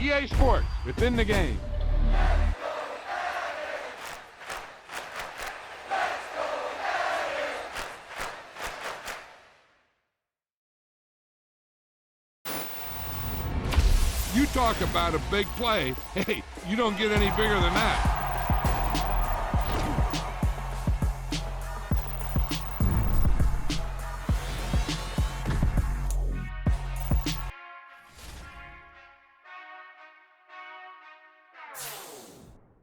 EA Sports, within the game. You talk about a big play. Hey, you don't get any bigger than that.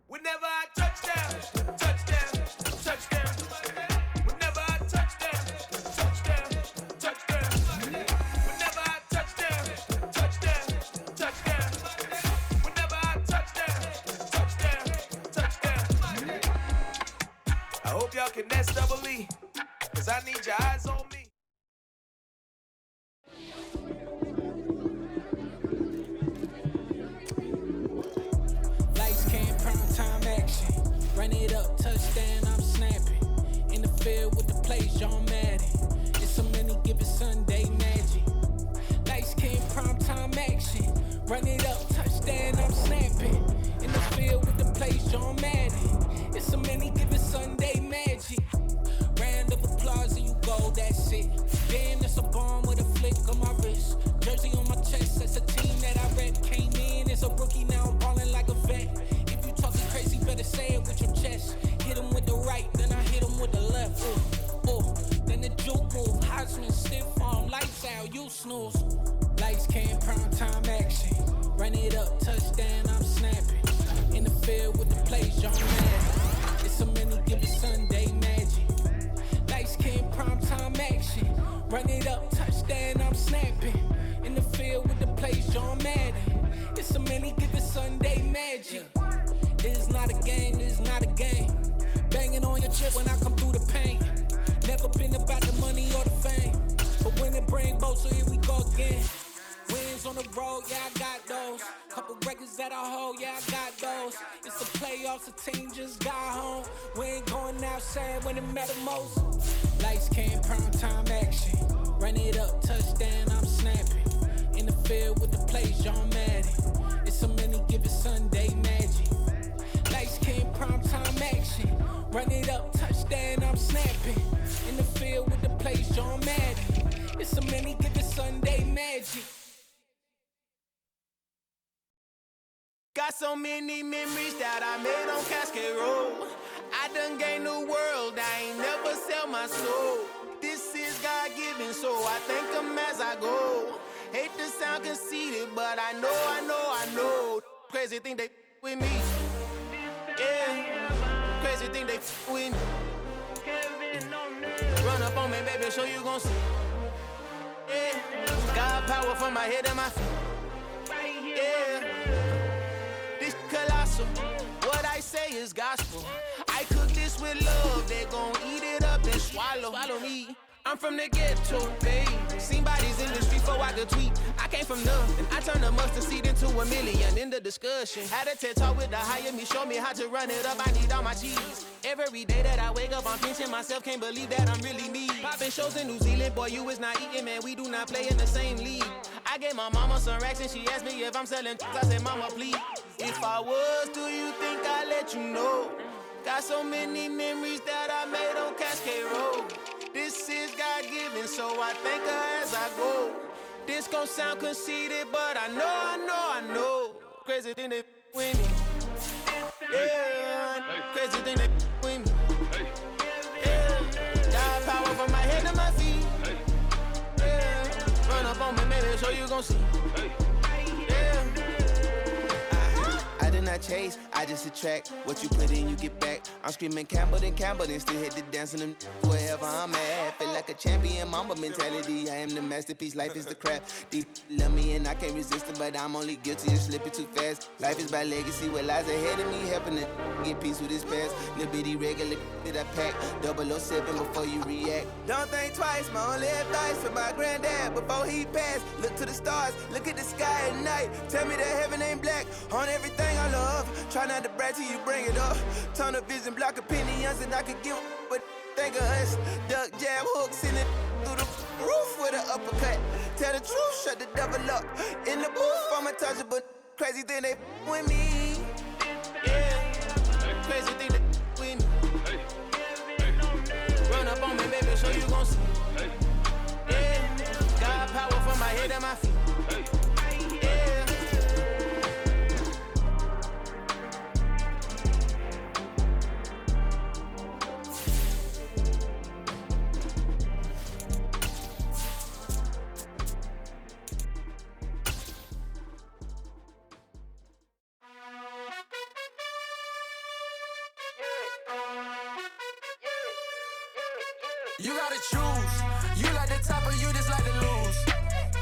Whenever I touchdown, touchdown, touchdown. Whenever I touchdown, touchdown, touchdown. Whenever I touchdown, touchdown, touchdown. Whenever I touchdown, touchdown. I hope y'all can nest double E, 'cause I need your eyes on me. Run it up, touchdown, I'm snapping. In the field with the plays, John Madden. It's so many given Sunday magic. Lights came primetime action. Run it up, touchdown, I'm snapping. In the field with the plays, John Madden. It's so many given Sunday magic. Round of applause and you go, that's it. Then it's a bomb with a flick on my wrist. Jersey on my chest, that's a team that I rep. Came in as a rookie, now I'm ballin' like a vet. Crazy, better say it with your chest. Hit him with the right, then I hit him with the left. Then the juke move, Heisman stiff arm, lights out, you snooze. Lights came, prime time action. Run it up, touchdown, I'm snapping. In the field with the plays, John Madden. It's so many given Sunday magic. Lights came, prime time action. Run it up, touchdown, I'm snapping. In the field with the plays, John Madden. It's so many given Sunday magic. This is not a game, this is not a game. Banging on your chip when I come through the pain. Never been about the money or the fame. But when it bring both, so here we go again. Wins on the road, yeah, I got those. Couple records that I hold, yeah, I got those. It's the playoffs, the team just got home. We ain't going outside when it matter most. Lights came, prime time action. Run it up, touchdown, I'm snapping. In the field with the plays, John Madden. It's so many given Sunday magic. Lights came, prime time action. Run it up, touchdown, I'm snapping. In the field with the plays, John Madden. It's so many given Sunday magic. Got so many memories that I made on Cascade Road. I done gained the world, I ain't never sell my soul. This is God-given, so I thank him as I go. Hate to sound conceited, but I know. Crazy thing they with me. Yeah, crazy thing they with me. Run up on me, baby, show you gon' see. Yeah, got power from my head and my feet. Yeah, this colossal. What I say is gospel. I cook this with love, they gon' eat it up and swallow. Follow me. I'm from the ghetto, baby. Seen bodies in the street before I could tweet. I came from nothing. I turned a mustard seed into a million. In the discussion, had a TED talk with the higher me. Show me how to run it up. I need all my cheese. Every day that I wake up, I'm pinching myself. Can't believe that I'm really me. Popping shows in New Zealand, boy, you is not eating, man. We do not play in the same league. I gave my mama some racks and she asked me if I'm selling. I said, mama, please. If I was, do you think I'd let you know? Got so many memories that I made on Cascade Road. This is God-given, so I thank her as I go. This gon' sound conceited, but I know. Crazy thing they with me. Yeah, crazy thing they with me. Yeah, got power from my head to my feet. Yeah, run up on me, maybe so you gon' see. Yeah. I did not chase, I just attract. What you put in, you get back. I'm screaming Campbell, then still hit the dance and them wherever I'm at. Feel like a champion, mamba mentality. I am the masterpiece, life is the crap. Deep love me and I can't resist it, but I'm only guilty of slipping too fast. Life is by legacy, what lies ahead of me, helping to get peace with this past. Little bitty regular that I pack, 007 before you react. Don't think twice, my only advice for my granddad before he passed. Look to the stars, look at the sky at night. Tell me that heaven ain't black on everything I love. Try not to brag till you bring it up. Tunnel vision, block opinions, and I could give but think of us. Duck jab hooks in it through the roof with an uppercut. Tell the truth, shut the devil up. In the booth, I'm untouchable. Crazy thing they with me. Yeah. Crazy thing they with me. Run up on me, baby, so you gon' see. Yeah. Got power from my head and my feet. Yeah. You gotta choose. You like the top or you just like to lose.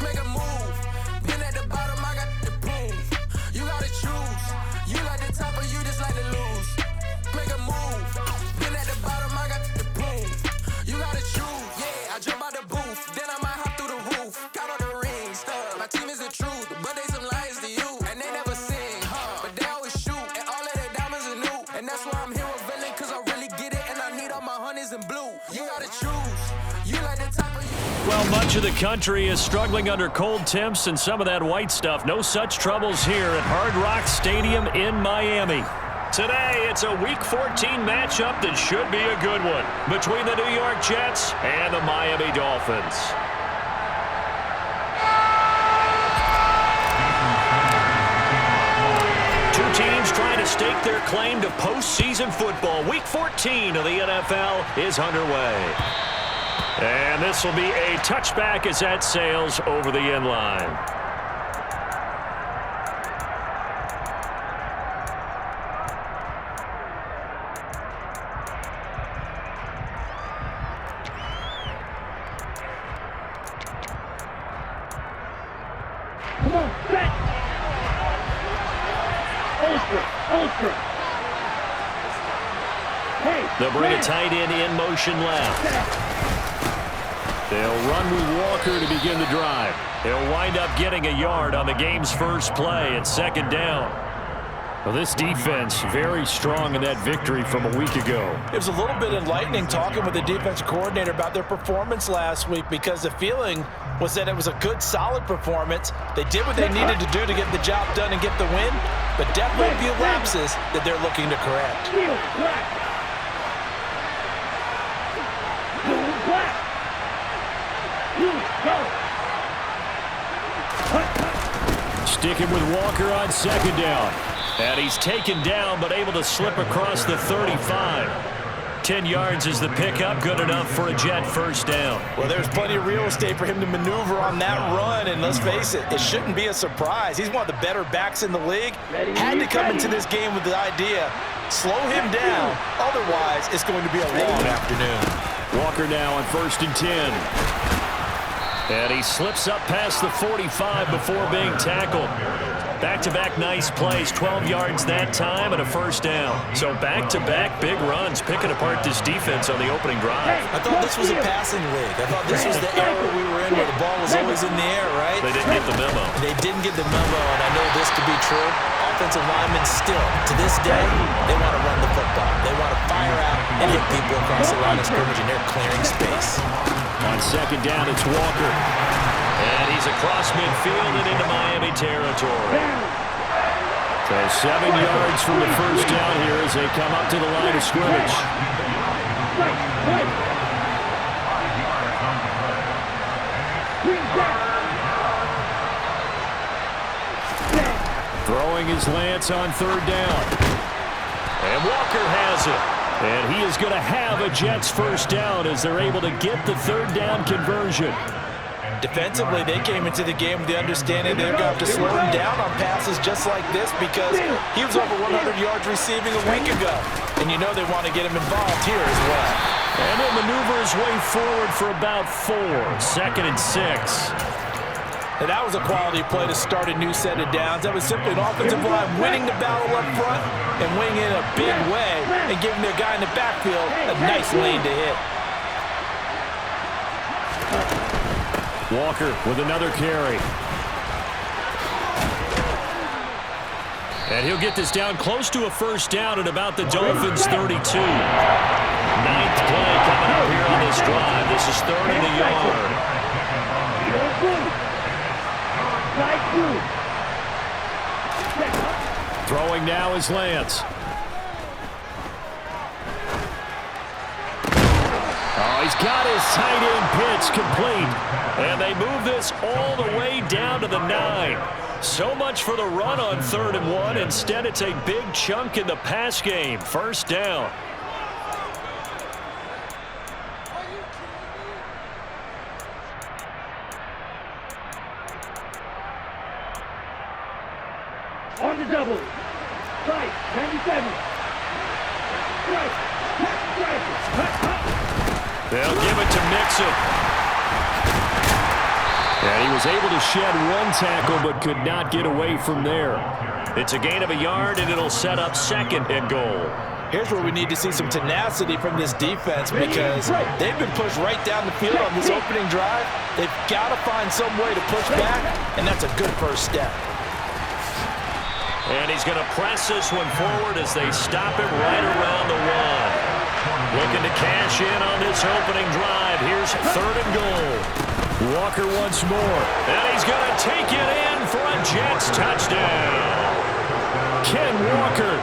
Make a move. Been at the bottom, I got the prove. You gotta choose. You like the top or you just like to lose. Make a move. Been at the bottom, I got the prove. You gotta choose. Yeah, I jump out the booth. Then I might hop through the roof. Count on the rings. My team is the truth, but they some liars to you. And they never sing, but they always shoot. And all of their diamonds are new. And that's why I'm here with villain, cause I really get it. And I need all my honeys in blue. You gotta choose. Well, much of the country is struggling under cold temps and some of that white stuff. No such troubles here at Hard Rock Stadium in Miami. Today, it's a Week 14 matchup that should be a good one between the New York Jets and the Miami Dolphins. Two teams trying to stake their claim to postseason football. Week 14 of the NFL is underway. And this will be a touchback as that sails over the end line. Come on, set! Ultra! Hey! They'll bring a tight end in motion left. They'll run with Walker to begin the drive. They'll wind up getting a yard on the game's first play at second down. Well, this defense very strong in that victory from a week ago. It was a little bit enlightening talking with the defense coordinator about their performance last week because the feeling was that it was a good, solid performance. They did what they needed to do to get the job done and get the win, but definitely a few lapses that they're looking to correct. Sticking with Walker on second down. And he's taken down but able to slip across the 35. 10 yards is the pickup, good enough for a Jet first down. Well, there's plenty of real estate for him to maneuver on that run, and let's face it, it shouldn't be a surprise. He's one of the better backs in the league. Had to come into this game with the idea, slow him down, otherwise it's going to be a long afternoon. Walker now on 1st and 10. And he slips up past the 45 before being tackled. Back-to-back nice plays, 12 yards that time and a first down. So back-to-back big runs, picking apart this defense on the opening drive. I thought this was a passing league. I thought this was the era we were in where the ball was always in the air, right? They didn't get the memo. They didn't get the memo, and I know this to be true. Offensive linemen still, to this day, they want to run the football. They want to fire out and hit people across the line of scrimmage, and they're clearing space. On second down, it's Walker. And he's across midfield and into Miami territory. So 7 yards from the first down here as they come up to the line of scrimmage. Throwing his lance on third down. And Walker has it. And he is going to have a Jets first down as they're able to get the third down conversion. Defensively, they came into the game with the understanding they're going to have to slow him down on passes just like this because he was over 100 yards receiving a week ago. And you know they want to get him involved here as well. And he'll maneuver his way forward for about 4. 2nd and 6. And that was a quality play to start a new set of downs. That was simply an offensive line winning the battle up front and winning in a big way and giving their guy in the backfield a nice lane to hit. Walker with another carry. And he'll get this down close to a first down at about the Dolphins' 32. 9th play coming up here on this drive. This is 3rd and a yard. now is Lance. Oh, he's got his tight end pitch complete. And they move this all the way down to the 9. So much for the run on 3rd and 1. Instead, it's a big chunk in the pass game. First down. On the double. Strike, 97. Strike, They'll give it to Mixon. And he was able to shed one tackle but could not get away from there. It's a gain of a yard, and it'll set up 2nd and goal. Here's where we need to see some tenacity from this defense because they've been pushed right down the field on this opening drive. They've got to find some way to push back, and that's a good first step. And he's going to press this one forward as they stop him right around the 1. Looking to cash in on this opening drive. Here's 3rd and goal. Walker once more. And he's going to take it in for a Jets touchdown. Ken Walker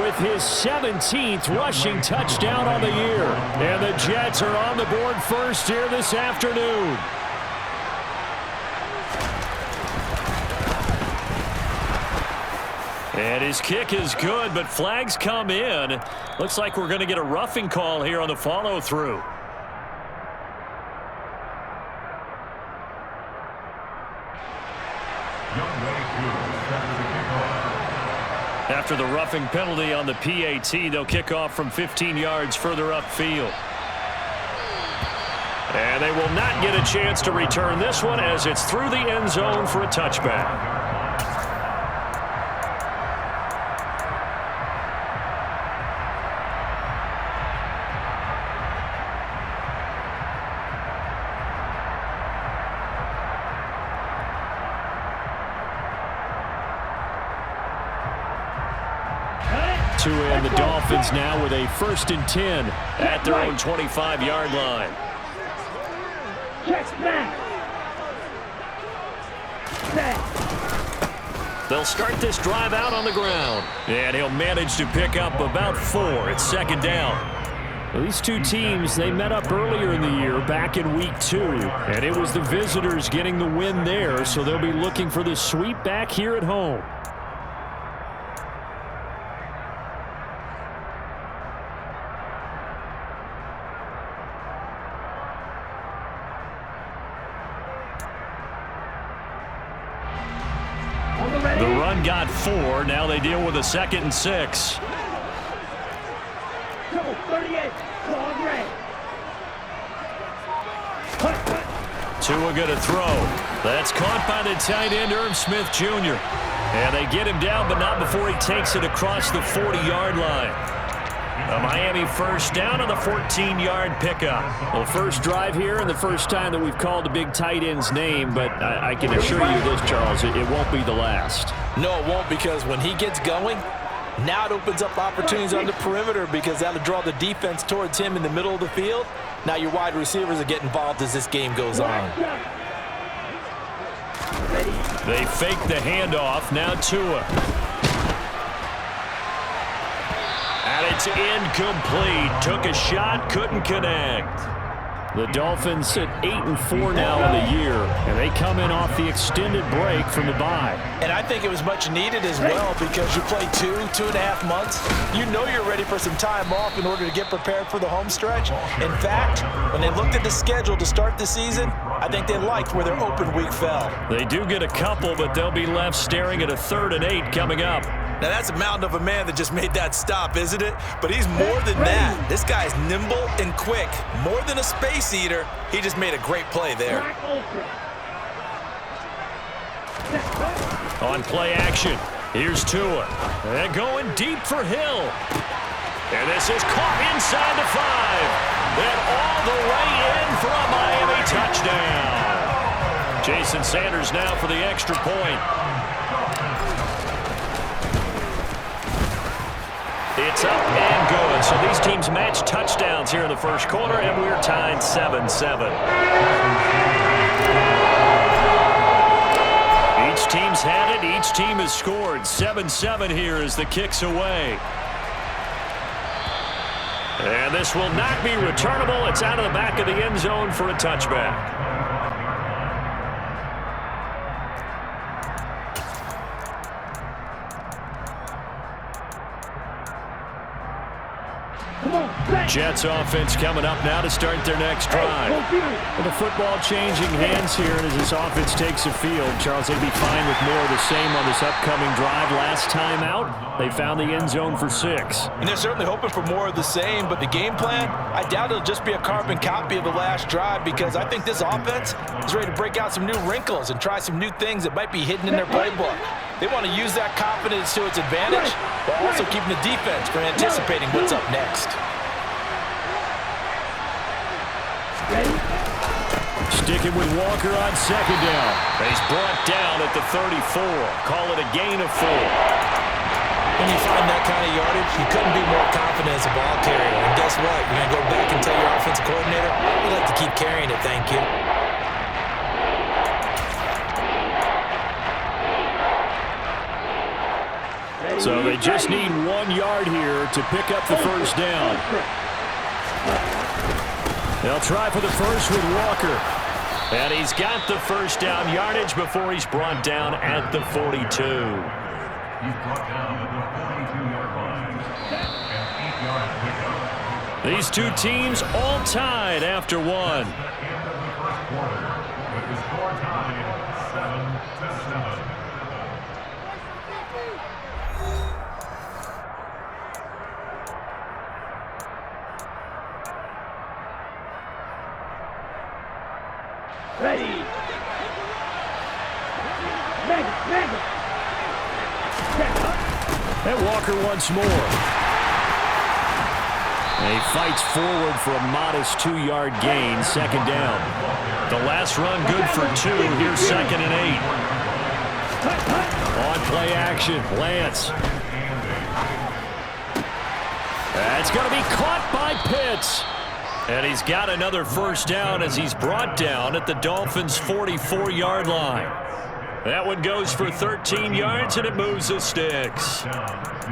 with his 17th rushing touchdown on the year. And the Jets are on the board first here this afternoon. And his kick is good, but flags come in. Looks like we're going to get a roughing call here on the follow-through. After the roughing penalty on the PAT, they'll kick off from 15 yards further upfield. And they will not get a chance to return this one as it's through the end zone for a touchback. And the Dolphins now with a 1st and 10 at their own 25-yard line. They'll start this drive out on the ground. And he'll manage to pick up about 4. It's 2nd down. Well, these two teams, they met up earlier in the year back in week 2. And it was the visitors getting the win there, so they'll be looking for the sweep back here at home. The run got 4. Now they deal with a 2nd and 6. Tua going to throw. That's caught by the tight end, Irv Smith Jr. And they get him down, but not before he takes it across the 40-yard line. A Miami first down on the 14-yard pickup. Well, first drive here and the first time that we've called the big tight end's name, but I can assure you this, Charles, it won't be the last. No, it won't, because when he gets going, now it opens up opportunities on the perimeter because that'll draw the defense towards him in the middle of the field. Now your wide receivers will get involved as this game goes on. They fake the handoff. Now Tua. And it's incomplete. Took a shot, couldn't connect. The Dolphins sit 8-4 now in the year, and they come in off the extended break from the bye. And I think it was much needed as well because you play 2.5 months. You know you're ready for some time off in order to get prepared for the home stretch. In fact, when they looked at the schedule to start the season, I think they liked where their open week fell. They do get a couple, but they'll be left staring at a 3rd and 8 coming up. Now, that's a mountain of a man that just made that stop, isn't it? But he's more than that. This guy's nimble and quick. More than a space eater, he just made a great play there. On play action, here's Tua. And going deep for Hill. And this is caught inside the 5. And all the way in for a Miami touchdown. Jason Sanders now for the extra point. It's up and good. So these teams match touchdowns here in the first quarter, and we're tied 7-7. Each team teams had it. Each team has scored. 7-7 here as the kick's away. And this will not be returnable. It's out of the back of the end zone for a touchback. Jets offense coming up now to start their next drive. With the football changing hands here, and as this offense takes the field, Charles, they'd be fine with more of the same on this upcoming drive. Last time out, they found the end zone for 6. And they're certainly hoping for more of the same, but the game plan, I doubt it'll just be a carbon copy of the last drive, because I think this offense is ready to break out some new wrinkles and try some new things that might be hidden in their playbook. They want to use that confidence to its advantage, while also keeping the defense from anticipating what's up next. Sticking with Walker on second down. He's brought down at the 34. Call it a gain of 4. When you find that kind of yardage, you couldn't be more confident as a ball carrier. And guess what? You're going to go back and tell your offensive coordinator, we'd like to keep carrying it, thank you. So they just need 1 yard here to pick up the first down. They'll try for the first with Walker. And he's got the first down yardage before he's brought down at the 42. He's brought down at the 42-yard line. And 8 yards pickup. These two teams all tied after 1. With the score tied 7-7. Ready. And Walker once more. And he fights forward for a modest 2-yard gain, second down. The last run good for 2. Here's 2nd and 8. On play action, Lance. That's going to be caught by Pitts. And he's got another first down as he's brought down at the Dolphins' 44-yard line. That one goes for 13 yards, and it moves the sticks.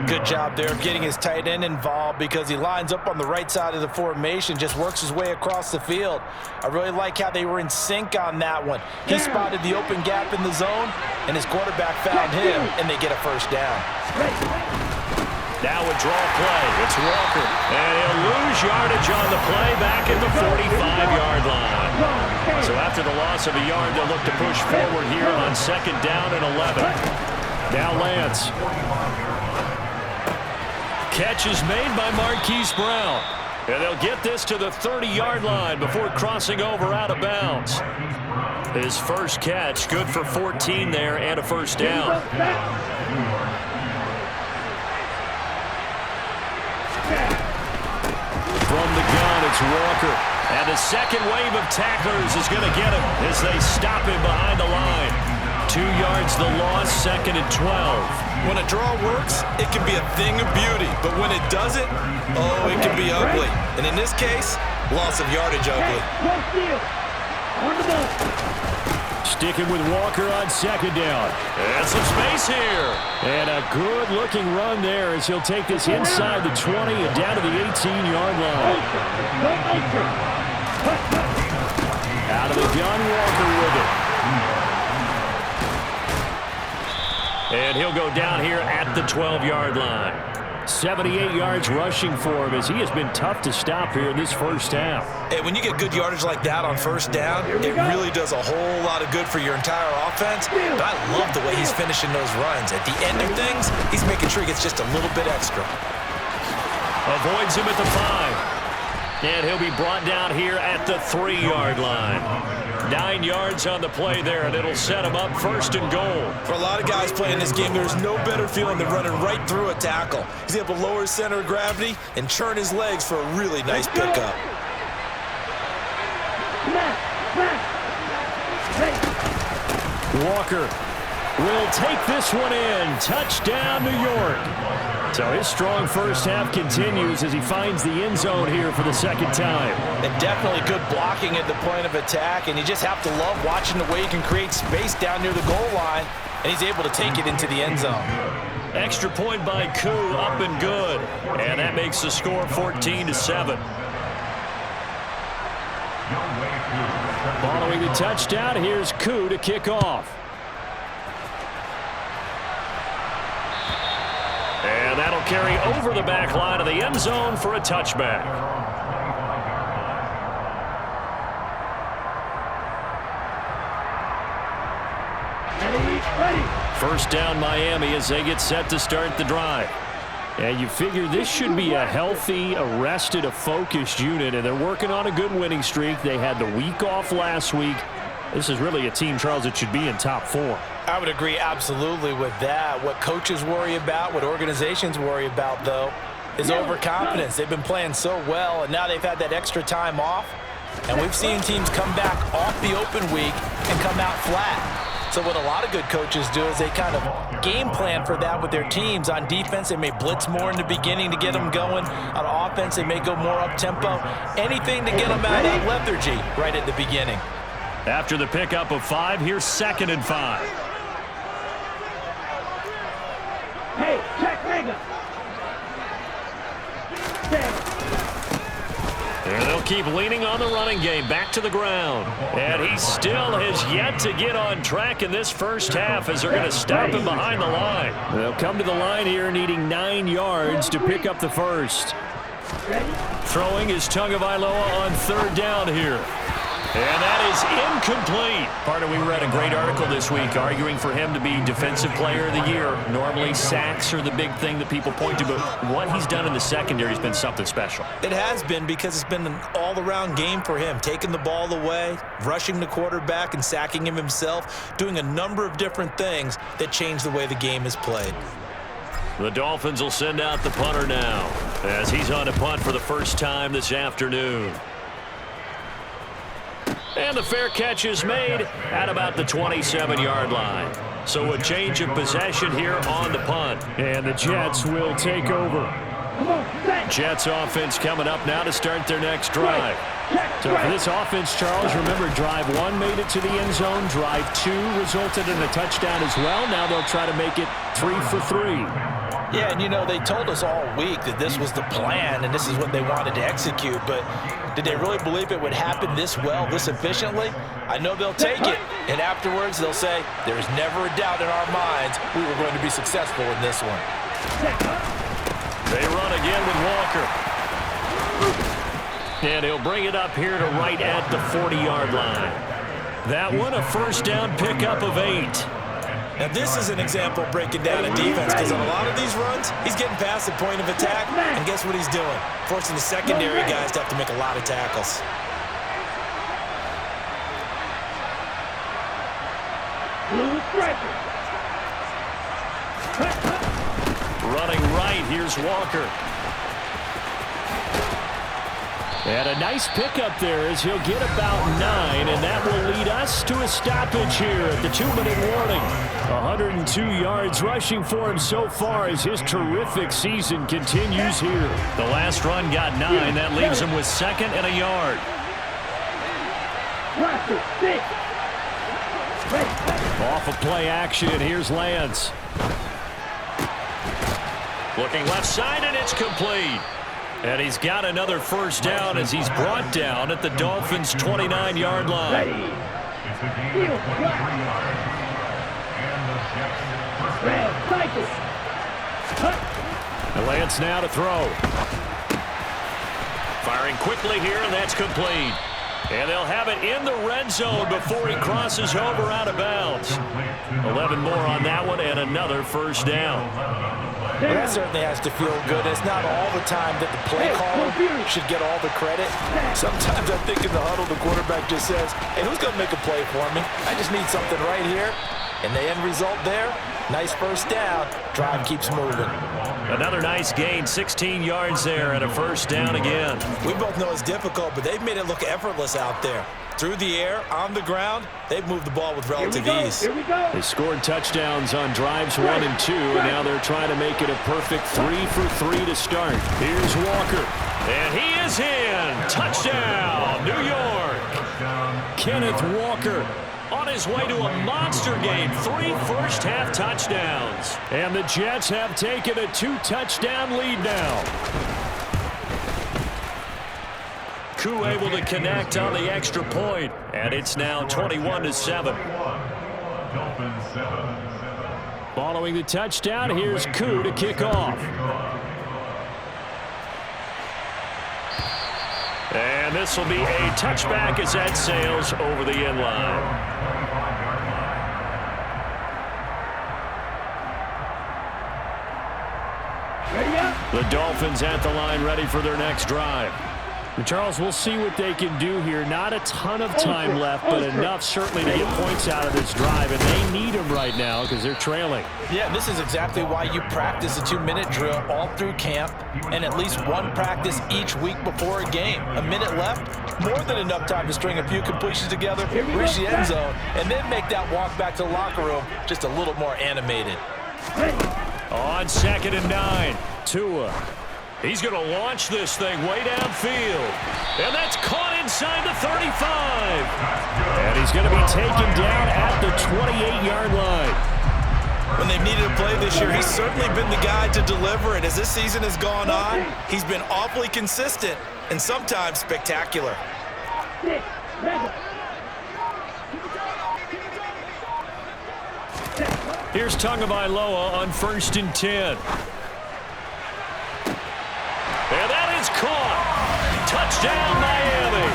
Good job there of getting his tight end involved, because he lines up on the right side of the formation, just works his way across the field. I really like how they were in sync on that one. He spotted the open gap in the zone, and his quarterback found him, and they get a first down. Now a draw play. It's Walker. And he'll lose yardage on the play back at the 45-yard line. So after the loss of a yard, they'll look to push forward here on 2nd down and 11. Now Lance. Catch is made by Marquise Brown. And they'll get this to the 30-yard line before crossing over out of bounds. His first catch, good for 14 there and a first down. From the gun, it's Walker. And the second wave of tacklers is going to get him as they stop him behind the line. 2 yards the loss, 2nd and 12. When a draw works, it can be a thing of beauty. But when it doesn't, oh, it can be ugly. And in this case, loss of yardage ugly. Sticking with Walker on 2nd down. And some space here. And a good-looking run there as he'll take this inside the 20 and down to the 18-yard line. Out of the gun, Walker with it. And he'll go down here at the 12-yard line. 78 yards rushing for him as he has been tough to stop here in this first half. Hey, when you get good yardage like that on first down, it really does a whole lot of good for your entire offense. But I love the way he's finishing those runs. At the end of things, he's making sure he gets just a little bit extra. Avoids him at the 5. And he'll be brought down here at the 3-yard line. 9 yards on the play there, and it'll set him up 1st and goal. For a lot of guys playing this game, there's no better feeling than running right through a tackle. He's able to lower his center of gravity and churn his legs for a really nice pickup. Walker will take this one in. Touchdown, New York. So his strong first half continues as he finds the end zone here for the 2nd time. And definitely good blocking at the point of attack, and you just have to love watching the way he can create space down near the goal line. and he's able to take it into the end zone. Extra point by Koo, up and good. And that makes the score 14-7. Following the touchdown, here's Koo to kick off. And that'll carry over the back line of the end zone for a touchback. Ready. First down Miami as they get set to start the drive. And you figure this should be a healthy, a rested, a focused unit, and they're working on a good winning streak. They had the week off last week. This is really a team, Charles, that should be in top 4. I would agree absolutely with that. What coaches worry about, what organizations worry about, though, is overconfidence. They've been playing so well, and now they've had that extra time off. And we've seen teams come back off the open week and come out flat. So what a lot of good coaches do is they kind of game plan for that with their teams. On defense, they may blitz more in the beginning to get them going. On offense, they may go more up-tempo. Anything to get them out of lethargy right at the beginning. After the pickup of 5, here's 2nd and 5. Hey, check Mega. And they'll keep leaning on the running game, back to the ground. And he still has yet to get on track in this first half as they're going to stop him behind the line. They'll come to the line here needing 9 yards to pick up the first. Throwing is Tagovailoa on 3rd down here. And that is incomplete. Partner, we read a great article this week arguing for him to be Defensive Player of the Year. Normally, sacks are the big thing that people point to, but what he's done in the secondary has been something special. It has been, because it's been an all-around game for him, taking the ball away, rushing the quarterback and sacking him himself, doing a number of different things that change the way the game is played. The Dolphins will send out the punter now as he's on a punt for the first time this afternoon. And the fair catch is made at about the 27-yard line. So a change of possession here on the punt. And the Jets will take over. Jets offense coming up now to start their next drive. So for this offense, Charles, remember drive 1 made it to the end zone. Drive 2 resulted in a touchdown as well. Now they'll try to make it 3 for 3. Yeah, and you know, they told us all week that this was the plan and this is what they wanted to execute, but did they really believe it would happen this well, this efficiently? I know they'll take it, and afterwards they'll say, there's never a doubt in our minds we were going to be successful in this one. They run again with Walker. And he'll bring it up here to right at the 40-yard line. That one a first down pickup of 8. Now this is an example of breaking down a defense, because on a lot of these runs, he's getting past the point of attack, and guess what he's doing? Forcing the secondary guys to have to make a lot of tackles. Running right, here's Walker. And a nice pickup there as he'll get about 9, and that will lead us to a stoppage here at the 2-minute warning. 102 yards rushing for him so far as his terrific season continues here. The last run got 9. That leaves him with 2nd and a yard. Off of play action, here's Lance. Looking left side, and it's complete. And he's got another first down as he's brought down at the Dolphins' 29-yard line. And Lance now to throw. Firing quickly here, and that's complete. And they'll have it in the red zone before he crosses over out of bounds. 11 more on that one, and another first down. Well, that certainly has to feel good. It's not all the time that the play caller should get all the credit. Sometimes I think in the huddle, the quarterback just says, hey, who's going to make a play for me? I just need something right here. And the end result there, nice first down. Drive keeps moving. Another nice gain, 16 yards there, and a first down again. We both know it's difficult, but they've made it look effortless out there. Through the air, on the ground, they've moved the ball with relative ease. Here we go. They scored touchdowns on drives 1 and 2, and now they're trying to make it a perfect 3 for 3 to start. Here's Walker. And he is in. Touchdown, New York. Kenneth Walker on his way to a monster game. 3 first-half touchdowns. And the Jets have taken a 2-touchdown lead now. Koo able to connect on the extra point, and it's now 21-7. Following the touchdown, here's Koo to kick off. And this will be a touchback as that sails over the end line. The Dolphins at the line ready for their next drive. And Charles, we'll see what they can do here. Not a ton of time left, but enough certainly to get points out of this drive, and they need them right now because they're trailing. Yeah, this is exactly why you practice a 2-minute drill all through camp and at least one practice each week before a game. A minute left, more than enough time to string a few completions together, reach the end zone, and then make that walk back to the locker room just a little more animated. On 2nd and 9, Tua. He's going to launch this thing way downfield. And that's caught inside the 35. And he's going to be taken down at the 28-yard line. When they've needed a play this year, he's certainly been the guy to deliver it. As this season has gone on, he's been awfully consistent and sometimes spectacular. Here's Tagovailoa on 1st and 10. And that is caught. Touchdown, Miami.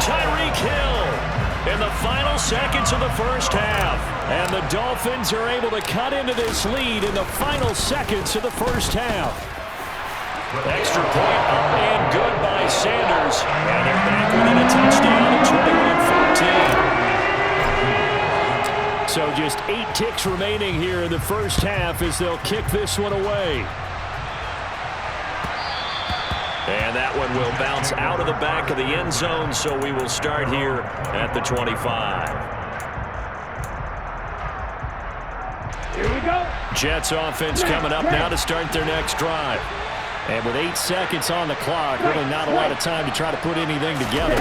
Tyreek Hill in the final seconds of the first half. And the Dolphins are able to cut into this lead in the final seconds of the first half. Extra point up and good by Sanders. And they're back within a touchdown at 21-14. So just 8 ticks remaining here in the first half as they'll kick this one away. And that one will bounce out of the back of the end zone, so we will start here at the 25. Here we go. Jets offense coming up now to start their next drive. And with 8 seconds on the clock, really not a lot of time to try to put anything together.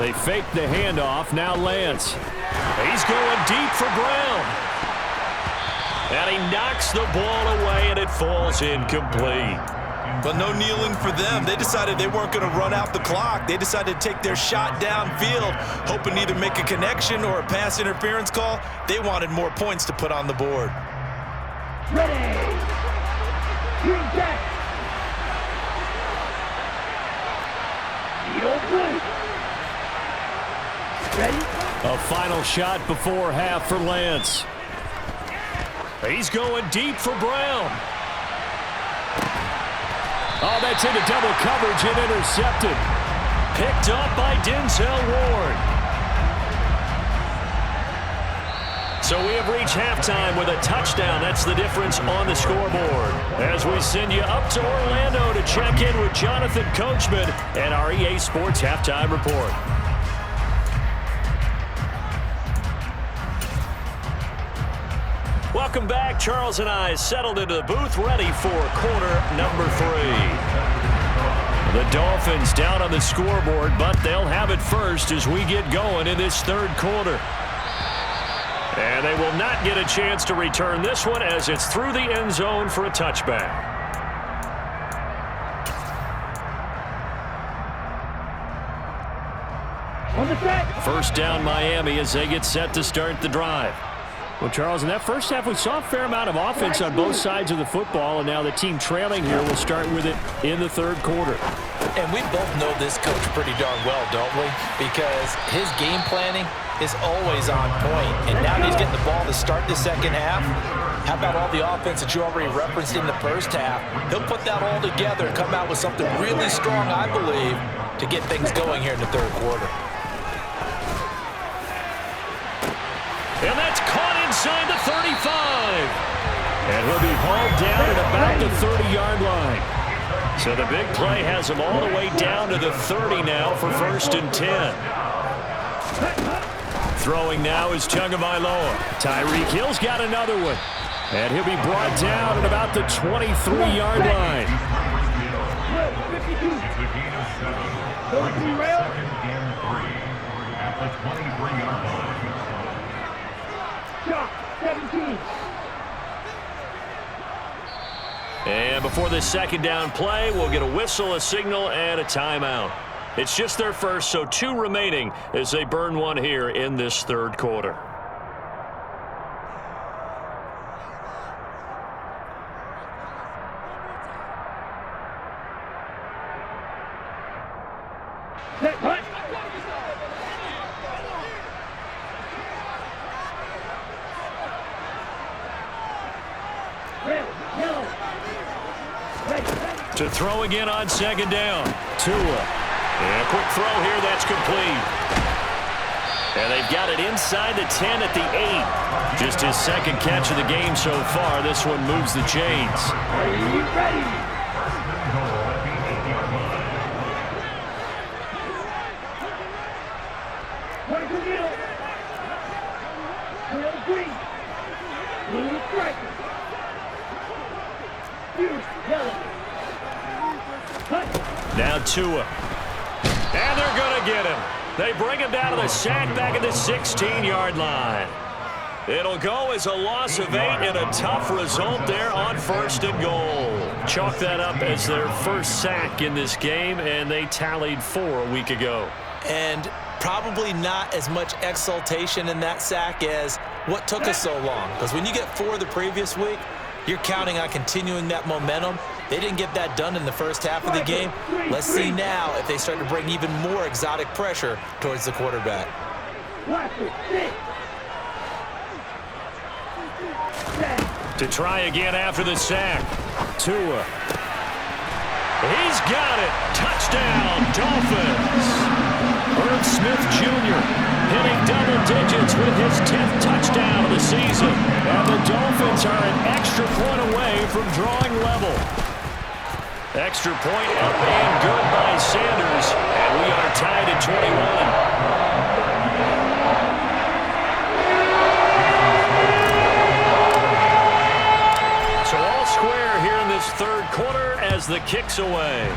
They fake the handoff. Now Lance. He's going deep for Brown. And he knocks the ball away, and it falls incomplete. But no kneeling for them. They decided they weren't going to run out the clock. They decided to take their shot downfield, hoping to either make a connection or a pass interference call. They wanted more points to put on the board. Ready. Green jack. Ready. A final shot before half for Lance. He's going deep for Brown. Oh, that's into double coverage and intercepted. Picked up by Denzel Ward. So we have reached halftime with a touchdown. That's the difference on the scoreboard. As we send you up to Orlando to check in with Jonathan Coachman and our EA Sports Halftime Report. Welcome back. Charles and I settled into the booth, ready for quarter number 3. The Dolphins down on the scoreboard, but they'll have it first as we get going in this third quarter. And they will not get a chance to return this one as it's through the end zone for a touchback. First down Miami as they get set to start the drive. Well, Charles, in that first half, we saw a fair amount of offense on both sides of the football, and now the team trailing here will start with it in the third quarter. And we both know this coach pretty darn well, don't we? Because his game planning is always on point. And now he's getting the ball to start the second half. How about all the offense that you already referenced in the first half? He'll put that all together and come out with something really strong, I believe, to get things going here in the third quarter. And that's caught inside the 35. And he'll be hauled down at about the 30-yard line. So the big play has him all the way down to the 30 now for 1st and 10. Throwing now is Tagovailoa. Tyreek Hill's got another one. And he'll be brought down at about the 23-yard line. the 23-yard line. Shot 17. And before this second down play, we'll get a whistle, a signal, and a timeout. It's just their first, so 2 remaining as they burn one here in this third quarter. Set, hut. Red, yellow. Ready. To throw again on second down. Tua. And a quick throw here, that's complete. And they've got it inside the 10 at the 8. Just his second catch of the game so far. This one moves the chains. Are you ready? Point to middle. Middle green. Blue striker. Fuse yellow. Hut. Now Tua. And they're going to get him. They bring him down to the sack back at the 16-yard line. It'll go as a loss of 8 and a tough result there on 1st and goal. Chalk that up as their first sack in this game, and they tallied 4 a week ago. And probably not as much exultation in that sack as what took us so long. Because when you get 4 the previous week, you're counting on continuing that momentum. They didn't get that done in the first half of the game. Let's see now if they start to bring even more exotic pressure towards the quarterback. To try again after the sack. Tua. He's got it. Touchdown, Dolphins. Irv Smith Jr. hitting double digits with his 10th touchdown of the season. And the Dolphins are an extra point away from drawing level. Extra point up and good by Sanders. And we are tied at 21. So all square here in this third quarter as the kick's away.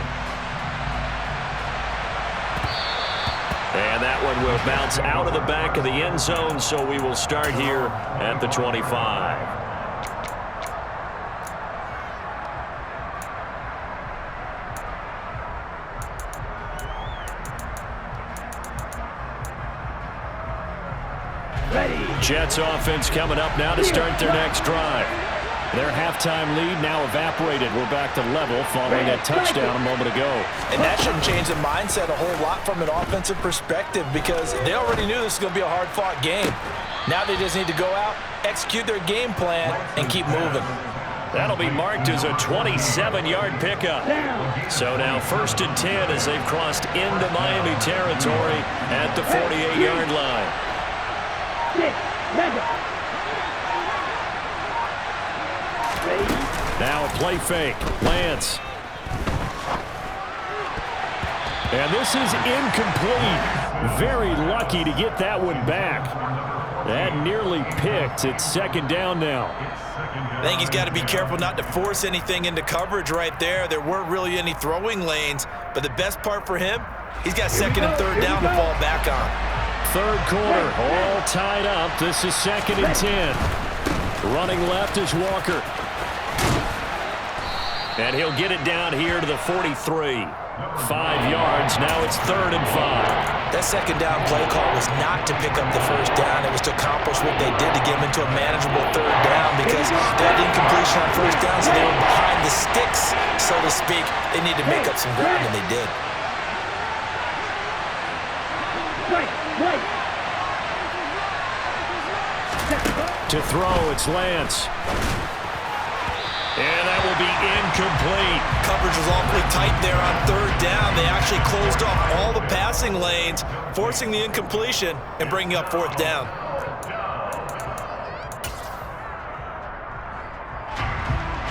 And that one will bounce out of the back of the end zone, so we will start here at the 25. Jets offense coming up now to start their next drive. Their halftime lead now evaporated. We're back to level following that touchdown a moment ago. And that shouldn't change the mindset a whole lot from an offensive perspective because they already knew this was going to be a hard-fought game. Now they just need to go out, execute their game plan, and keep moving. That'll be marked as a 27-yard pickup. So now 1st and 10 as they've crossed into Miami territory at the 48-yard line. Now a play fake. Lance. And this is incomplete. Very lucky to get that one back. That nearly picked. It's 2nd down now. I think he's got to be careful not to force anything into coverage right there. There weren't really any throwing lanes, but the best part for him, he's got 2nd and 3rd down to fall back on. Third quarter, all tied up. This is 2nd and 10. Running left is Walker. And he'll get it down here to the 43. 5 yards. Now it's 3rd and 5. That 2nd down play call was not to pick up the 1st down. It was to accomplish what they did to get them into a manageable 3rd down because they had incompletion on 1st down, so they were behind the sticks, so to speak. They need to make up some ground, and they did. To throw, it's Lance. And that will be incomplete. Coverage was awfully tight there on 3rd down. They actually closed off all the passing lanes, forcing the incompletion and bringing up 4th down.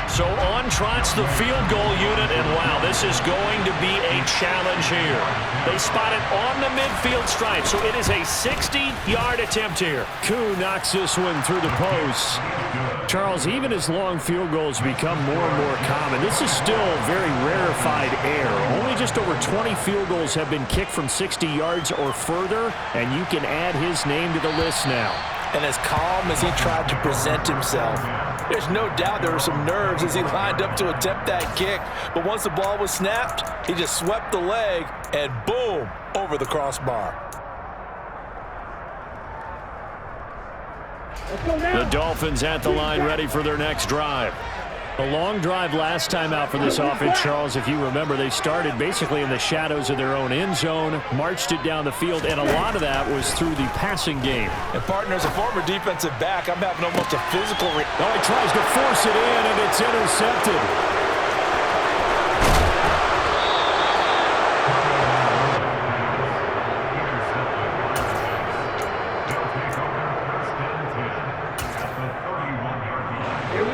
So So on trots the field goal unit, and wow, this is going to be a challenge here. They spot it on the midfield stripe, so it is a 60-yard attempt here. Koo knocks this one through the posts. Charles, even as long field goals become more and more common, this is still very rarefied air. Only just over 20 field goals have been kicked from 60 yards or further, and you can add his name to the list now. And as calm as he tried to present himself, there's no doubt there were some nerves as he lined up to attempt that kick. But once the ball was snapped, he just swept the leg and boom, over the crossbar. The Dolphins at the line ready for their next drive. A long drive last time out for this offense, Charles. If you remember, they started basically in the shadows of their own end zone, marched it down the field, and a lot of that was through the passing game. And partner, as a former defensive back, I'm having almost a physical... Oh, he tries to force it in, and it's intercepted.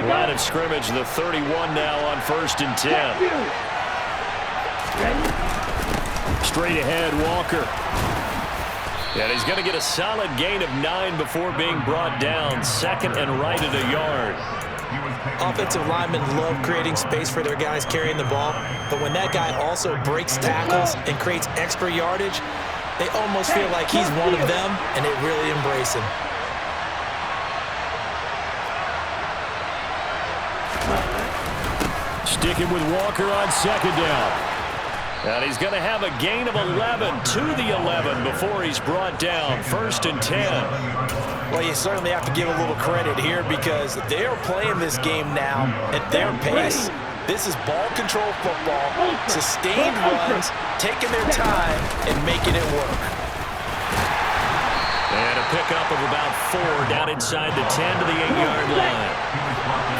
Line of scrimmage, the 31 now on 1st and 10. Straight ahead, Walker. And he's going to get a solid gain of 9 before being brought down. 2nd and right at a yard. Offensive linemen love creating space for their guys carrying the ball, but when that guy also breaks tackles and creates extra yardage, they almost feel like he's one of them, and they really embrace him. Sticking with Walker on 2nd down. And he's going to have a gain of 11 to the 11 before he's brought down. 1st and 10. Well, you certainly have to give a little credit here because they're playing this game now at their pace. This is ball control football, sustained runs, taking their time and making it work. And a pickup of about 4 down inside the 10 to the 8-yard line.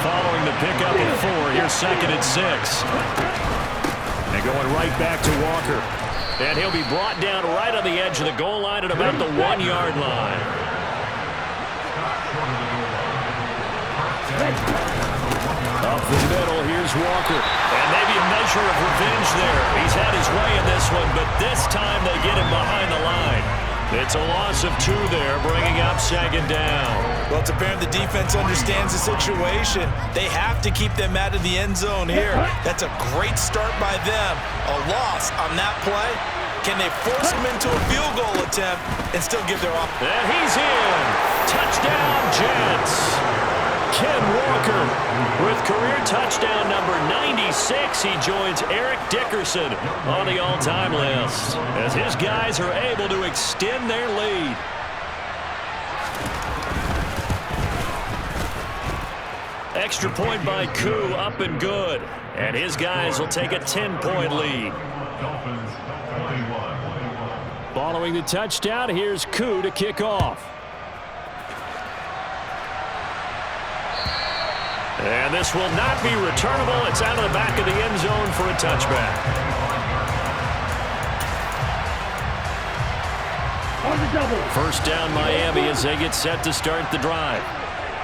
Following the pickup of 4, here's 2nd and 6. And going right back to Walker. And he'll be brought down right on the edge of the goal line at about the 1-yard line. Up the middle, here's Walker. And maybe a measure of revenge there. He's had his way in this one, but this time they get him behind the line. It's a loss of 2 there, bringing up 2nd down. Well, it's apparent the defense understands the situation. They have to keep them out of the end zone here. That's a great start by them. A loss on that play. Can they force him into a field goal attempt and still give their off? And he's in. Touchdown, Jets. Ken Walker with career touchdown number 96. He joins Eric Dickerson on the all-time list as his guys are able to extend their lead. Extra point by Koo, up and good. And his guys will take a 10-point lead. Following the touchdown, here's Koo to kick off. And this will not be returnable. It's out of the back of the end zone for a touchback. On the double. 1st down Miami as they get set to start the drive.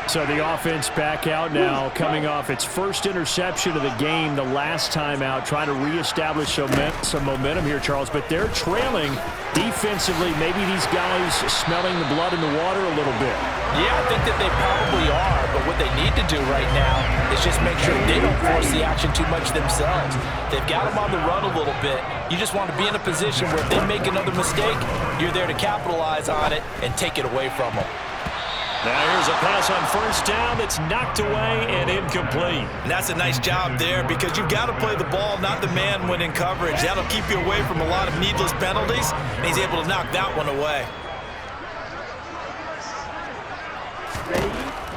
So the offense back out now, coming off its first interception of the game the last time out, trying to reestablish some momentum here, Charles. But they're trailing defensively. Maybe these guys smelling the blood in the water a little bit. Yeah, I think that they probably are, but what they need to do right now is just make sure they don't force the action too much themselves. They've got them on the run a little bit. You just want to be in a position where if they make another mistake, you're there to capitalize on it and take it away from them. Now here's a pass on 1st down that's knocked away and incomplete. And that's a nice job there because you've got to play the ball, not the man when in coverage. That'll keep you away from a lot of needless penalties, and he's able to knock that one away.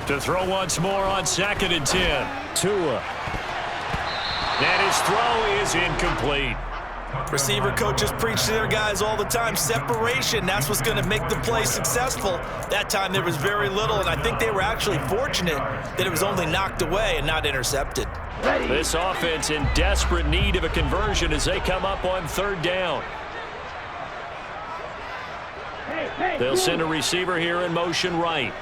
To throw once more on 2nd and 10. Tua. And his throw is incomplete. Receiver coaches preach to their guys all the time. Separation, that's what's going to make the play successful. That time there was very little, and I think they were actually fortunate that it was only knocked away and not intercepted. This offense in desperate need of a conversion as they come up on 3rd down. They'll send a receiver here in motion right.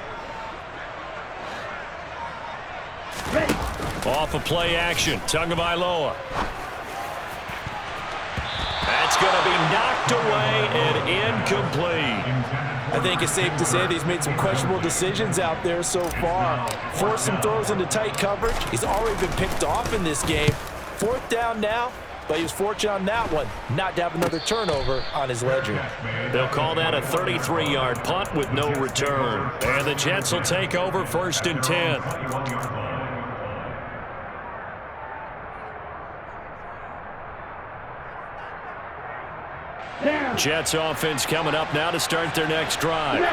Off of play action, Tagovailoa. That's going to be knocked away and incomplete. I think it's safe to say that he's made some questionable decisions out there so far. Forced some throws into tight coverage. He's already been picked off in this game. 4th down now, but he was fortunate on that one not to have another turnover on his ledger. They'll call that a 33-yard punt with no return. And the Jets will take over 1st and 10. Jets offense coming up now to start their next drive.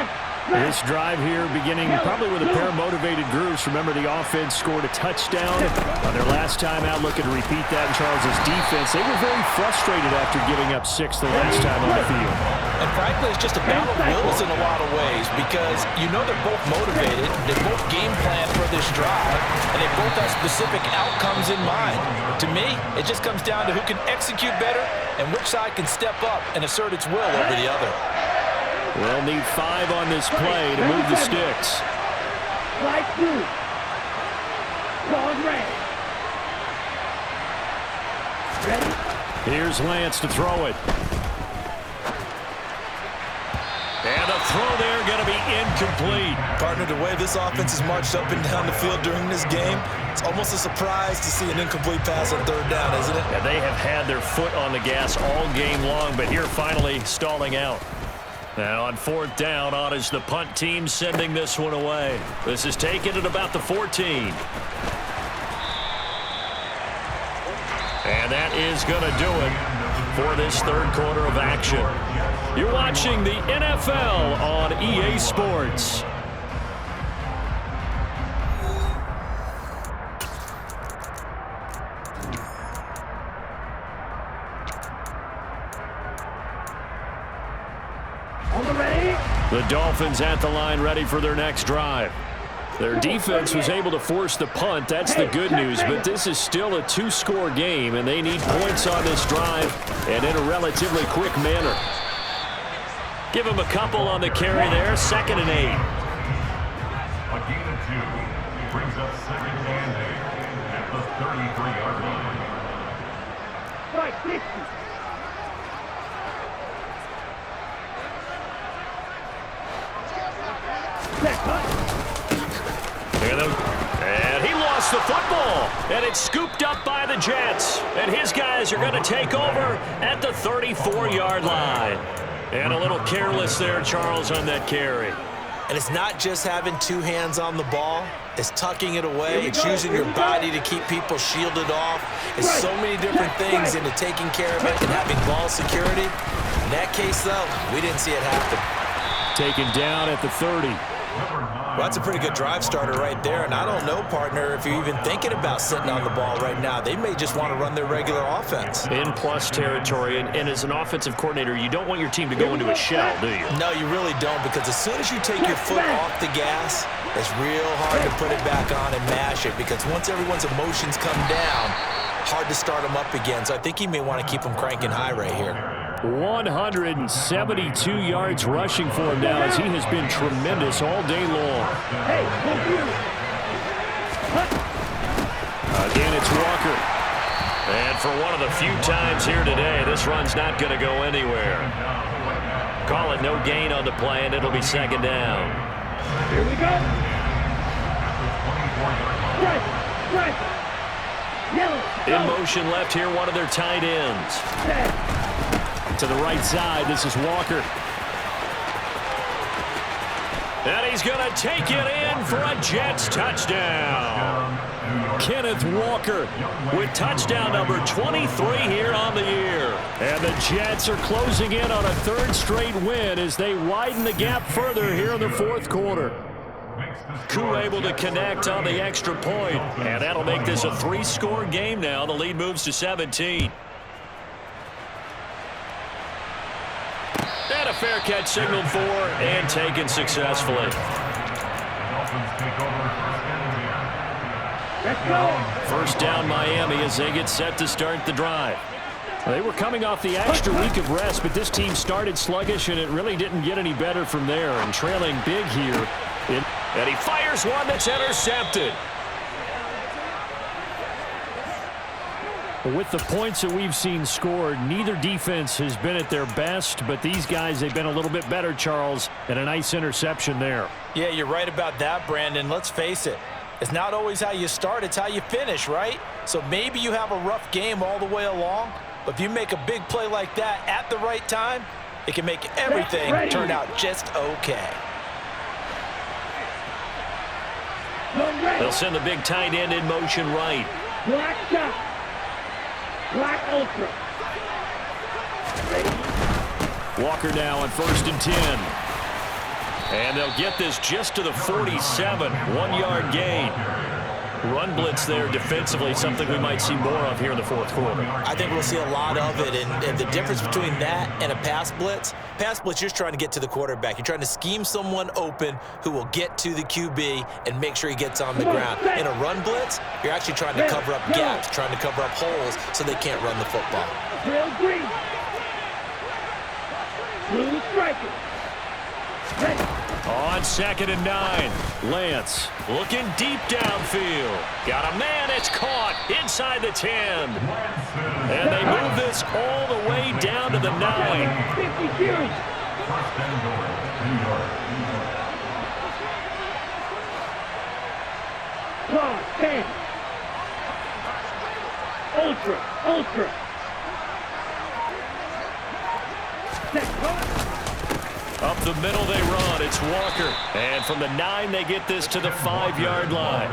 This drive here beginning probably with a pair of motivated groups. Remember, the offense scored a touchdown on their last time out. Looking to repeat that in Charles' defense. They were very frustrated after giving up 6 the last time on the field. And frankly, it's just a battle of wills in a lot of ways because you know they're both motivated. They both game plan for this drive, and they both have specific outcomes in mind. To me, it just comes down to who can execute better and which side can step up and assert its will over the other. We'll need 5 on this play to move the sticks. Slide through. Ball ready. Ready? Here's Lance to throw it. And the throw there going to be incomplete. Partner, the way this offense has marched up and down the field during this game, it's almost a surprise to see an incomplete pass on 3rd down, isn't it? And they have had their foot on the gas all game long, but here finally stalling out. Now on 4th down, on is the punt team sending this one away. This is taken at about the 14. And that is going to do it for this 3rd quarter of action. You're watching the NFL on EA Sports. The Dolphins at the line ready for their next drive. Their defense was able to force the punt. That's the good news, but this is still a 2-score game, and they need points on this drive and in a relatively quick manner. Give them a couple on the carry there, 2nd and 8. A gain of 2 brings up 2nd and 8 at the 33-yard line. Right, 60. And he lost the football, and it's scooped up by the Jets. And his guys are going to take over at the 34-yard line. And a little careless there, Charles, on that carry. And it's not just having 2 hands on the ball. It's tucking it away. It's using your body to keep people shielded off. It's so many different things into taking care of it and having ball security. In that case, though, we didn't see it happen. Taken down at the 30. Well, that's a pretty good drive starter right there. And I don't know, partner, if you're even thinking about sitting on the ball right now. They may just want to run their regular offense. In plus territory, and as an offensive coordinator, you don't want your team to go into a shell, do you? No, you really don't, because as soon as you take your foot off the gas, it's real hard to put it back on and mash it, because once everyone's emotions come down, hard to start them up again. So I think he may want to keep them cranking high right here. 172 yards rushing for him now, as he has been tremendous all day long. Again, it's Walker. And for one of the few times here today, this run's not going to go anywhere. Call it no gain on the play, and it'll be 2nd down. Here we go. In motion left here, one of their tight ends. To the right side, this is Walker. And he's going to take it in for a Jets touchdown. Kenneth Walker with touchdown number 23 here on the year. And the Jets are closing in on a 3rd straight win as they widen the gap further here in the 4th quarter. Koo able to connect on the extra point, and that'll make this a 3-score game now. The lead moves to 17. And a fair catch signaled for and taken successfully. Let's go. 1st down Miami as they get set to start the drive. They were coming off the extra week of rest, but this team started sluggish, and it really didn't get any better from there. And trailing big here. And he fires one that's intercepted. With the points that we've seen scored, neither defense has been at their best, but these guys, they've been a little bit better, Charles, and a nice interception there. Yeah, you're right about that, Brandon. Let's face it. It's not always how you start, it's how you finish, right? So maybe you have a rough game all the way along, but if you make a big play like that at the right time, it can make everything turn out just okay. They'll send the big tight end in motion right. Black shot. Black ultra. Walker now on 1st and 10. And they'll get this just to the 47. 1-yard gain. Run blitz there defensively, something we might see more of here in the fourth quarter. I think we'll see a lot of it, and the difference between that and a pass blitz, you're just trying to get to the quarterback. You're trying to scheme someone open who will get to the QB and make sure he gets on the ground. In a run blitz, you're actually trying to cover up gaps, trying to cover up holes so they can't run the football. Real green. Blue striker. Ready. On 2nd and 9, Lance looking deep downfield. Got a man, it's caught inside the 10. And they move this all the way down to the 9. 50 series. First and goal, 2 yards. Claw, 10. Ultra. Set, Up the middle they run. It's Walker. And from the 9, they get this to the 5-yard line.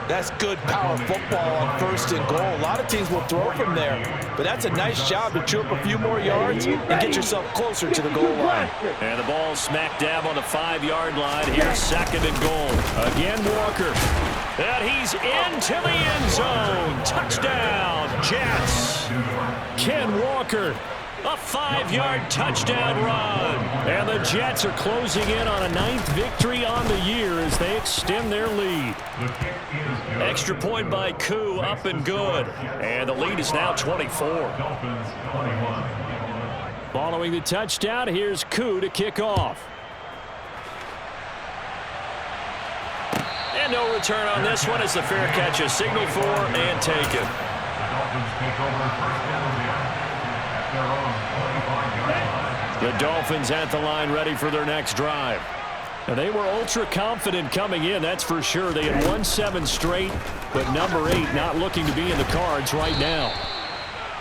That's good power football on 1st and goal. A lot of teams will throw from there, but that's a nice job to chew up a few more yards and get yourself closer to the goal line. And the ball smack dab on the 5-yard line. Here's 2nd and goal. Again, Walker. And he's into the end zone. Touchdown, Jets. Ken Walker. A 5-yard touchdown run. And the Jets are closing in on a 9th victory on the year as they extend their lead. Extra point by Koo, up and good. And the lead is now 24. Dolphins 21. Following the touchdown, here's Koo to kick off. And no return on this one as the fair catch is signaled for and taken. The Dolphins take over first and 10 at their own 25-yard line. The Dolphins at the line ready for their next drive. And they were ultra confident coming in, that's for sure. They had won 7 straight, but number 8 not looking to be in the cards right now.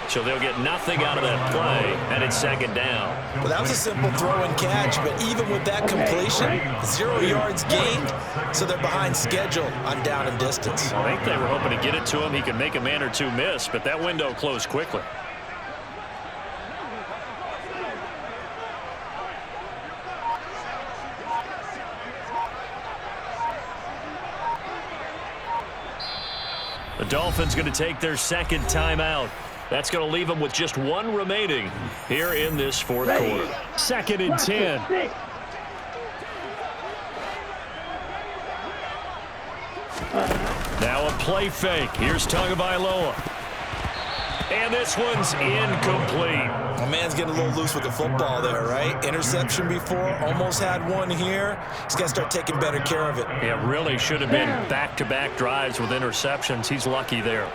So they'll get nothing out of that play, and it's 2nd down. Well, that was a simple throw and catch, but even with that completion, 0 yards gained, so they're behind schedule on down and distance. I think they were hoping to get it to him. He could make a man or two miss, but that window closed quickly. The Dolphins going to take their 2nd timeout. That's going to leave them with just 1 remaining here in this 4th quarter. 2nd and 10. Now a play fake. Here's Tagovailoa. And this one's incomplete. My man's getting a little loose with the football there, right? Interception before, almost had one here. He's got to start taking better care of it. It really should have been back-to-back drives with interceptions. He's lucky there.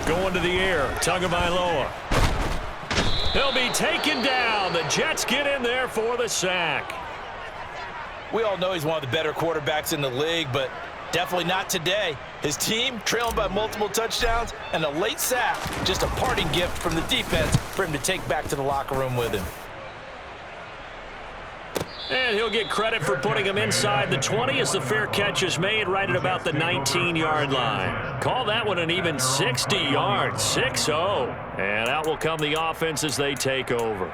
Going to the air, Tagovailoa. He'll be taken down. The Jets get in there for the sack. We all know he's one of the better quarterbacks in the league, but definitely not today. His team trailing by multiple touchdowns and a late sack. Just a parting gift from the defense for him to take back to the locker room with him. And he'll get credit for putting him inside the 20 as the fair catch is made right at about the 19-yard line. Call that one an even 60 yards, 6-0. And out will come the offense as they take over.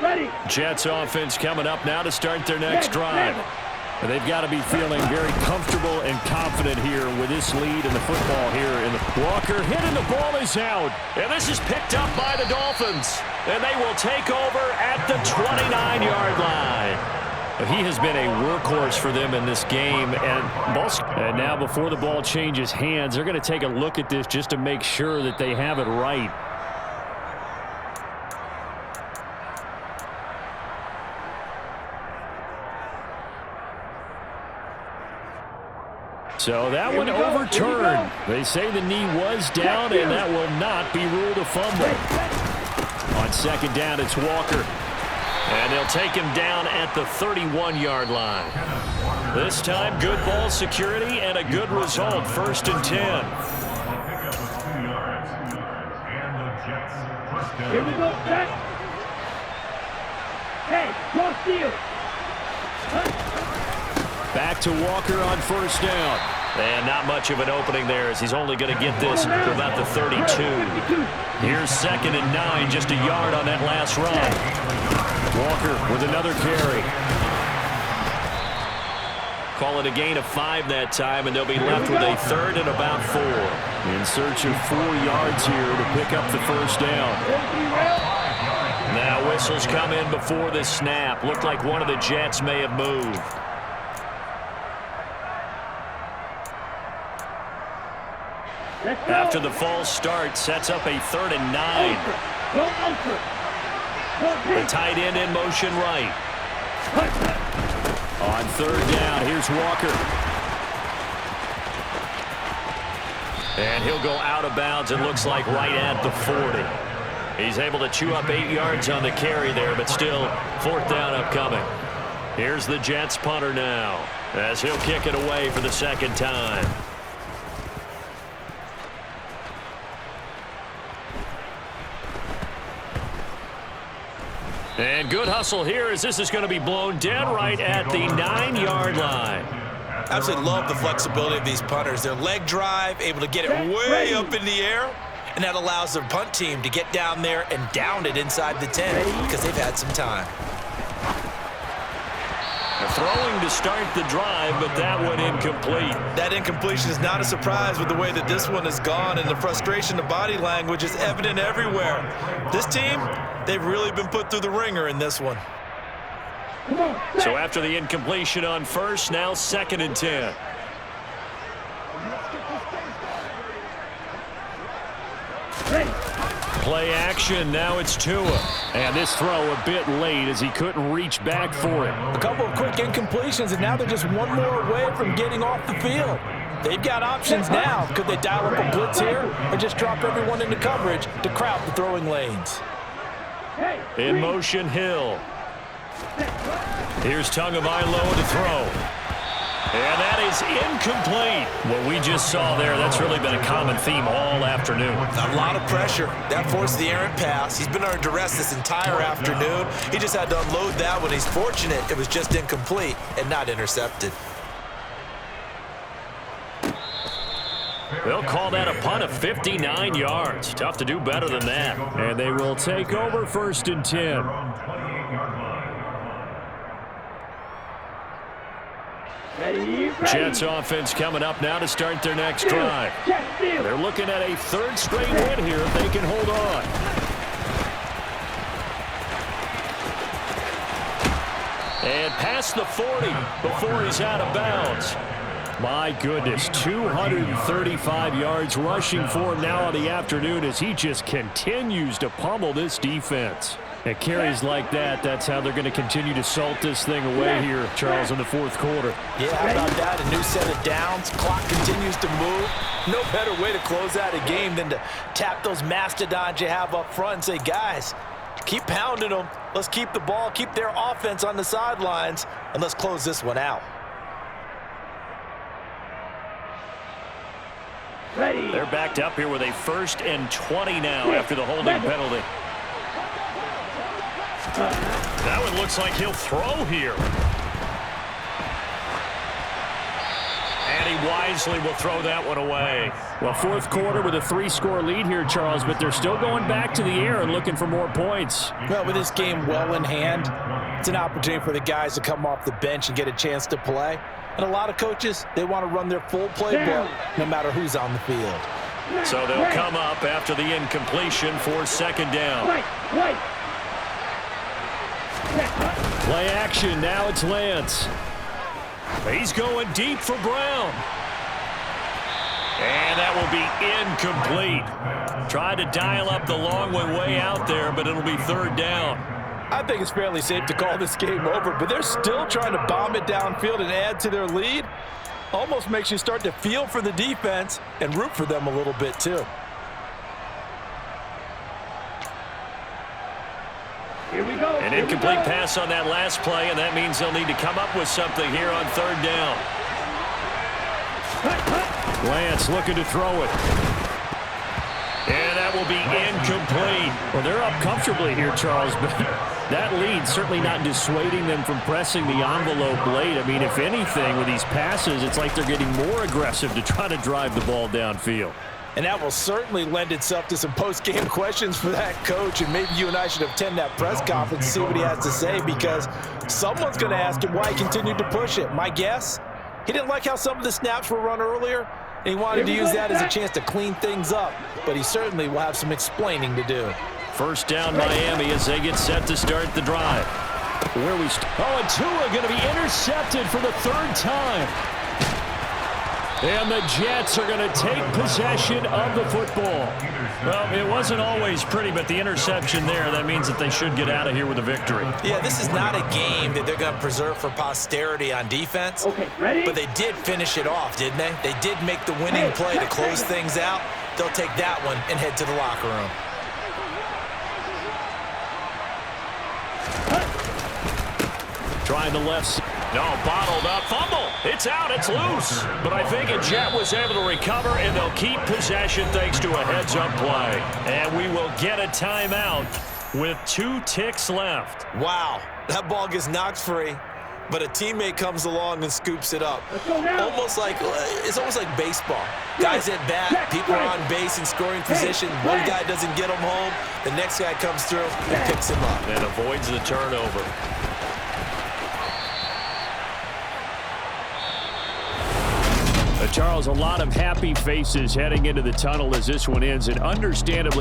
Ready. Jets offense coming up now to start their next drive. And they've got to be feeling very comfortable and confident here with this lead in the football here. Walker hit and the ball is out. And this is picked up by the Dolphins. And they will take over at the 29-yard line. He has been a workhorse for them in this game. And now before the ball changes hands, they're going to take a look at this just to make sure that they have it right. So that one overturned. They say the knee was down, and that will not be ruled a fumble. On second down, it's Walker. And they'll take him down at the 31-yard line. This time, good ball security and a good result. 1st and 10. Here we go, set. Hey, cross field. Back to Walker on 1st down. And not much of an opening there as he's only going to get this to about the 32. Here's 2nd and 9, just a yard on that last run. Walker with another carry. Call it a gain of 5 that time, and they'll be left with a 3rd and about 4. In search of 4 yards here to pick up the 1st down. Now whistles come in before the snap. Looked like one of the Jets may have moved. After the false start, sets up a 3rd and 9. The tight end in motion right. On 3rd down, here's Walker. And he'll go out of bounds, it looks like right at the 40. He's able to chew up 8 yards on the carry there, but still 4th down upcoming. Here's the Jets punter now, as he'll kick it away for the 2nd time. And good hustle here as this is going to be blown dead right at the 9-yard line. Absolutely love the flexibility of these punters. Their leg drive, able to get it way up in the air, and that allows their punt team to get down there and down it inside the 10 because they've had some time. Throwing to start the drive, but that one incomplete. That incompletion is not a surprise with the way that this one has gone, and the frustration, the body language is evident everywhere. This team, they've really been put through the ringer in this one. So after the incompletion on 1st, now 2nd and 10. Play action, now it's Tua. And this throw a bit late as he couldn't reach back for it. A couple of quick incompletions, and now they're just one more away from getting off the field. They've got options now. Could they dial up a blitz here or just drop everyone into coverage to crowd the throwing lanes? In motion, Hill. Here's Tagovailoa to throw. And that is incomplete. What we just saw there, that's really been a common theme all afternoon. A lot of pressure. That forced the errant pass. He's been under duress this entire afternoon. He just had to unload that one. He's fortunate it was just incomplete and not intercepted. They'll call that a punt of 59 yards. Tough to do better than that. And they will take over 1st and 10. Jets offense coming up now to start their next drive. They're looking at a 3rd straight win here if they can hold on. And past the 40 before he's out of bounds. My goodness, 235 yards rushing for him now on the afternoon as he just continues to pummel this defense. At carries like that, that's how they're going to continue to salt this thing away here, Charles, in the 4th quarter. Yeah, how about that? A new set of downs. Clock continues to move. No better way to close out a game than to tap those mastodons you have up front and say, guys, keep pounding them. Let's keep the ball, keep their offense on the sidelines, and let's close this one out. They're backed up here with a 1st and 20 now after the holding penalty. That one looks like he'll throw here. And he wisely will throw that one away. Well, 4th quarter with a 3-score lead here, Charles, but they're still going back to the air and looking for more points. Well, with this game well in hand, it's an opportunity for the guys to come off the bench and get a chance to play. And a lot of coaches, they want to run their full playbook no matter who's on the field. So they'll come up after the incompletion for 2nd down. Play action. Now it's Lance. He's going deep for Brown. And that will be incomplete. Tried to dial up the long way out there, but it'll be third down. I think it's fairly safe to call this game over, but they're still trying to bomb it downfield and add to their lead. Almost makes you start to feel for the defense and root for them a little bit too. Here we go. An incomplete pass on that last play, and that means they'll need to come up with something here on third down. Lance looking to throw it. And that will be incomplete. Well, they're up comfortably here, Charles, but that lead certainly not dissuading them from pressing the envelope late. I mean, if anything, with these passes, it's like they're getting more aggressive to try to drive the ball downfield. And that will certainly lend itself to some post-game questions for that coach, and maybe you and I should attend that press conference and see what he has to say, because someone's going to ask him why he continued to push it. My guess, he didn't like how some of the snaps were run earlier, and he wanted to use that as a chance to clean things up, but he certainly will have some explaining to do. First down Miami as they get set to start the drive. And Tua going to be intercepted for the third time. And the Jets are going to take possession of the football. Well, it wasn't always pretty, but the interception there, that means that they should get out of here with a victory. Yeah, this is not a game that they're going to preserve for posterity on defense. Okay, ready? But they did finish it off, didn't they? They did make the winning play to close things out. They'll take that one and head to the locker room. Trying the left. No, bottled up. Fumble. It's out. It's loose. But I think a Jet was able to recover, and they'll keep possession thanks to a heads-up play. And we will get a timeout with 2 ticks left. Wow, that ball gets knocked free, but a teammate comes along and scoops it up. Let's go now. It's almost like baseball. Guys at bat, people are on base in scoring position. One guy doesn't get them home. The next guy comes through and picks him up. And avoids the turnover. Charles, a lot of happy faces heading into the tunnel as this one ends, and understandably